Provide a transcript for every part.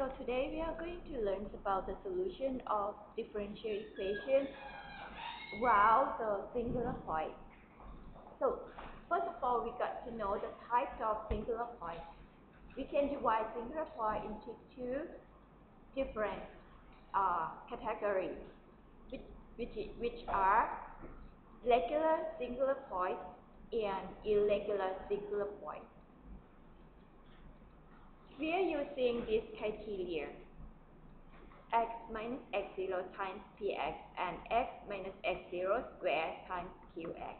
So today we are going to learn about the solution of differential equation around the singular point. So first of all, we got to know the types of singular points. We can divide singular point into two different categories, which are regular singular point and irregular singular point. We are using this criteria: x minus x0 times px and x minus x0 squared times qx.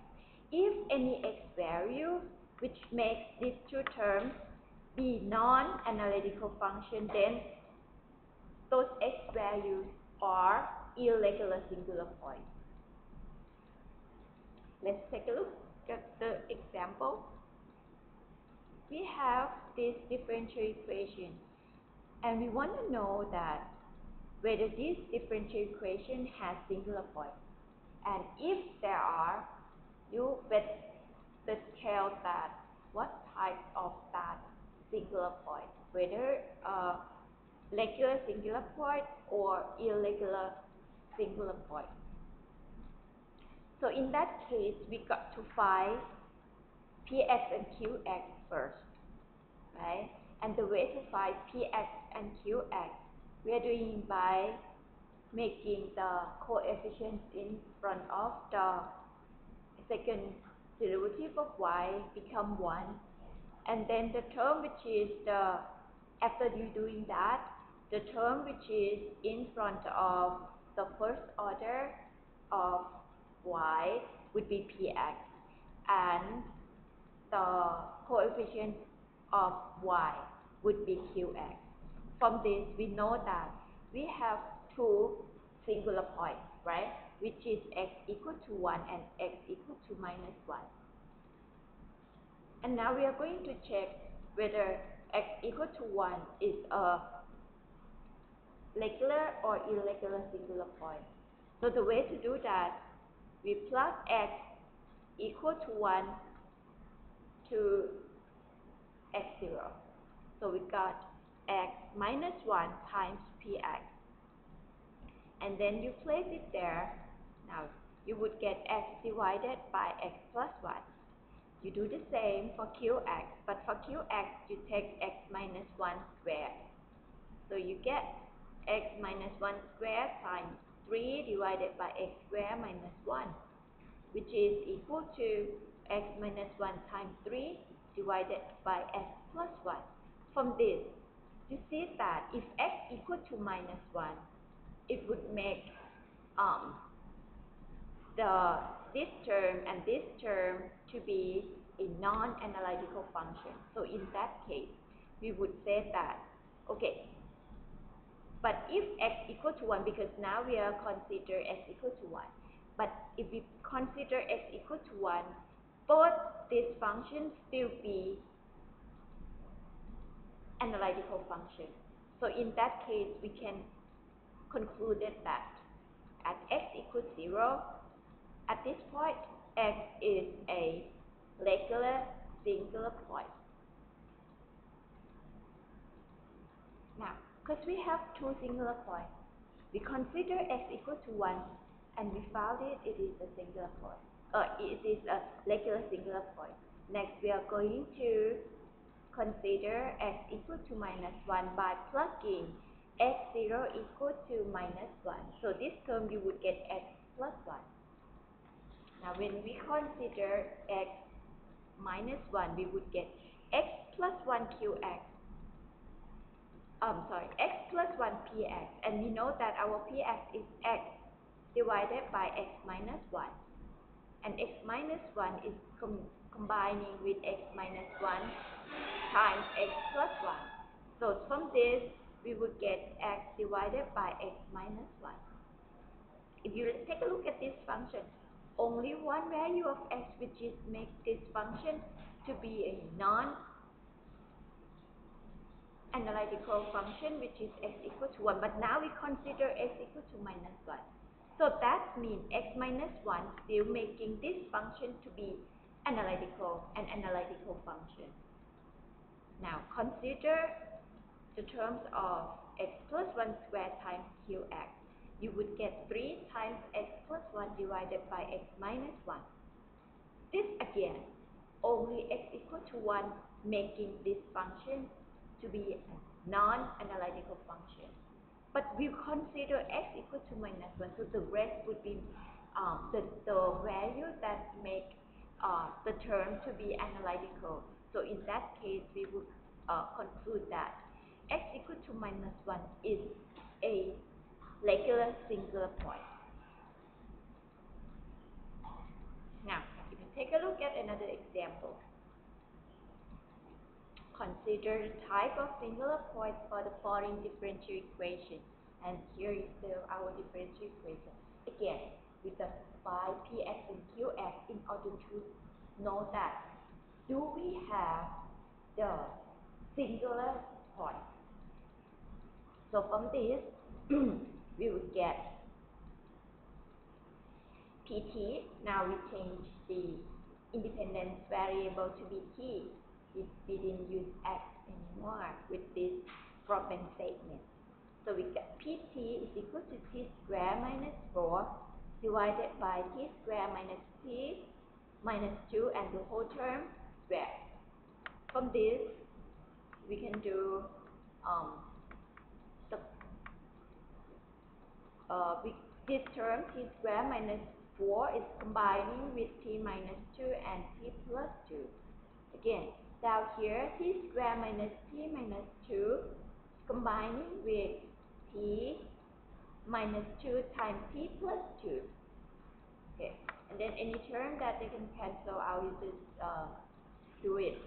If any x value which makes these two terms be non-analytical function, then those x values are irregular singular points. Let's take a look at the example. We have this differential equation and we want to know that whether this differential equation has singular points, and if there are, you better tell that what type of that singular point, whether regular singular point or irregular singular point. So in that case, we got to find px and qx first, right? And the way to find px and qx, we are doing by making the coefficients in front of the second derivative of y become 1, and then the term which is after you doing that, the term which is in front of the first order of y would be px, and the coefficient of y would be qx. From this, we know that we have two singular points, right? Which is x equal to 1 and x equal to minus 1. And now we are going to check whether x equal to 1 is a regular or irregular singular point. So the way to do that, we plug x equal to 1 to x0. So we got x minus 1 times px. And then you place it there. Now you would get x divided by x plus 1. You do the same for qx, but for qx you take x minus 1 squared. So you get x minus 1 squared times 3 divided by x squared minus 1, which is equal to x minus 1 times 3 divided by x plus 1. From this, you see that if x equal to minus 1, it would make this term and this term to be a non-analytical function. So in that case, we would say that, okay, but if x equal to 1, because now we are consider x equal to 1, but if we consider x equal to 1, both these functions still be analytical function. So in that case, we can conclude that at x equals 0, at this point, x is a regular singular point. Now, because we have two singular points, we consider x equal to 1 and we found it is a singular point. It is a regular singular point. Next, we are going to consider x equal to minus 1 by plugging x0 equal to minus 1. So this term you would get x plus 1. Now when we consider x minus 1, we would get x plus 1 qx. X plus 1 px. And we know that our px is x divided by x minus 1. And x minus 1 is combining with x minus 1 times x plus 1. So from this, we would get x divided by x minus 1. If you take a look at this function, only one value of x which is make this function to be a non-analytical function, which is x equal to 1. But now we consider x equal to minus 1. So that means x minus 1 still making this function to be an analytical function. Now consider the terms of x plus 1 squared times qx, you would get 3 times x plus 1 divided by x minus 1. This again, only x equal to 1, making this function to be a non-analytical function. But we consider x equal to minus 1, so the rest would be the value that make the term to be analytical. So in that case, we would conclude that x equal to minus 1 is a regular singular point. Now, if you take a look at another example, consider the type of singular point for the following differential equation. And here is our differential equation. Again, with the phi px and qx, in order to know that do we have the singular point. So from this, we would get pt. Now we change the independent variable to be t. We didn't use x anymore with this problem statement. So we get pt is equal to t squared minus 4 divided by t squared minus t minus 2 and the whole term squared. From this, we can do this term t squared minus 4 is combining with t minus 2 and t plus 2. Again, down here t squared minus t minus 2 is combining with t minus 2 times t plus 2. Okay, and then any term that they can cancel out, you just do it.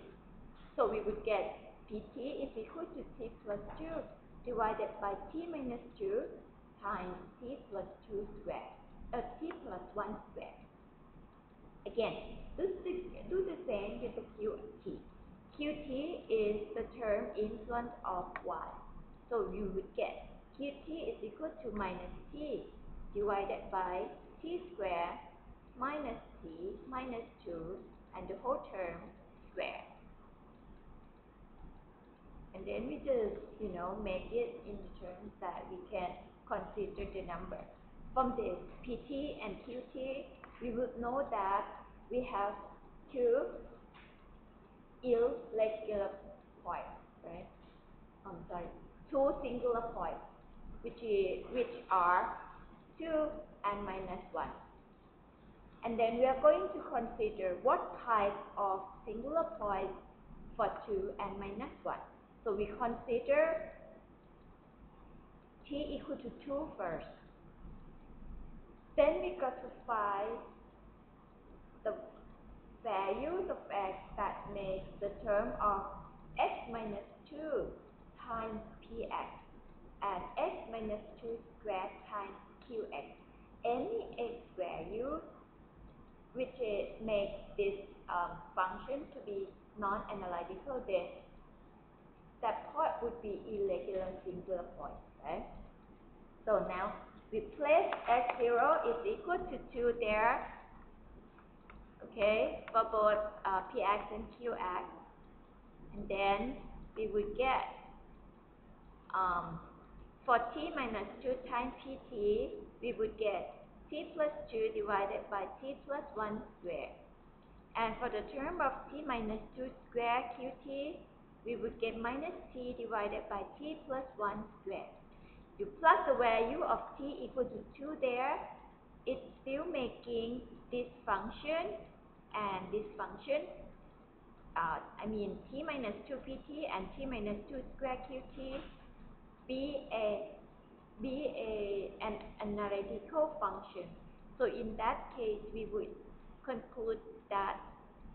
So we would get pt is equal to t plus 2 divided by t minus 2 times t plus 2 squared, t plus 1 squared. Again, do the same with the qt. Qt is the term in front of y. So you would get qt is equal to minus t divided by t squared minus t minus 2 and the whole term squared. And then we just, make it in the terms that we can consider the number. From this pt and qt, we would know that we have two irregular points, right? Two singular points, which are 2 and minus 1. And then we are going to consider what type of singular point for 2 and minus 1. So we consider t equal to 2 first. Then we got to find the values of x that makes the term of x minus 2 times px and x minus 2 squared times qx. Any x value which makes this function to be non-analytical, then that point would be irregular singular point, right? So now we place x0 is equal to 2 there, okay, for both px and qx, and then we would get for t minus 2 times pt, we would get t plus 2 divided by t plus 1 squared. And for the term of t minus 2 squared qt, we would get minus t divided by t plus 1 squared. You plug the value of t equal to 2 there, it's still making this function and this function, t minus 2 pt and t minus 2 squared qt be an analytical function. So in that case, we would conclude that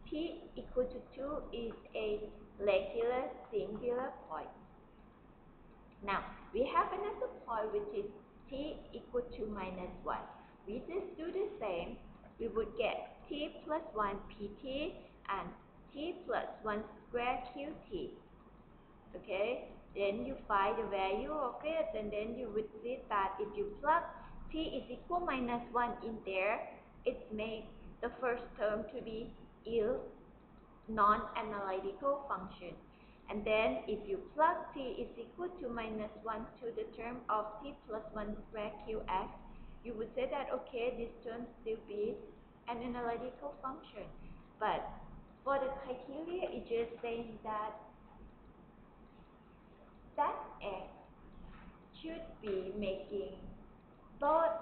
t equal to 2 is a regular singular point. Now, we have another point which is t equal to minus 1. We just do the same. We would get t plus 1 pt and t plus 1 squared qt. Okay, then you find the value of it, and then you would see that if you plug t is equal minus 1 in there, it makes the first term to be non-analytical function. And then if you plug t is equal to minus 1 to the term of t plus 1 square qx, you would say that, okay, this term still be an analytical function. But for the criteria, it's just saying that x should be making both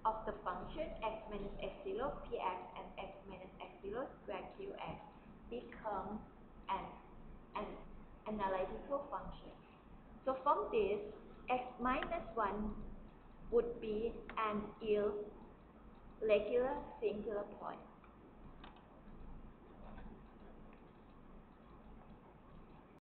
of the function x minus x0 px and x minus x0 square qx become an analytical function. So from this, x minus 1 would be an irregular singular point.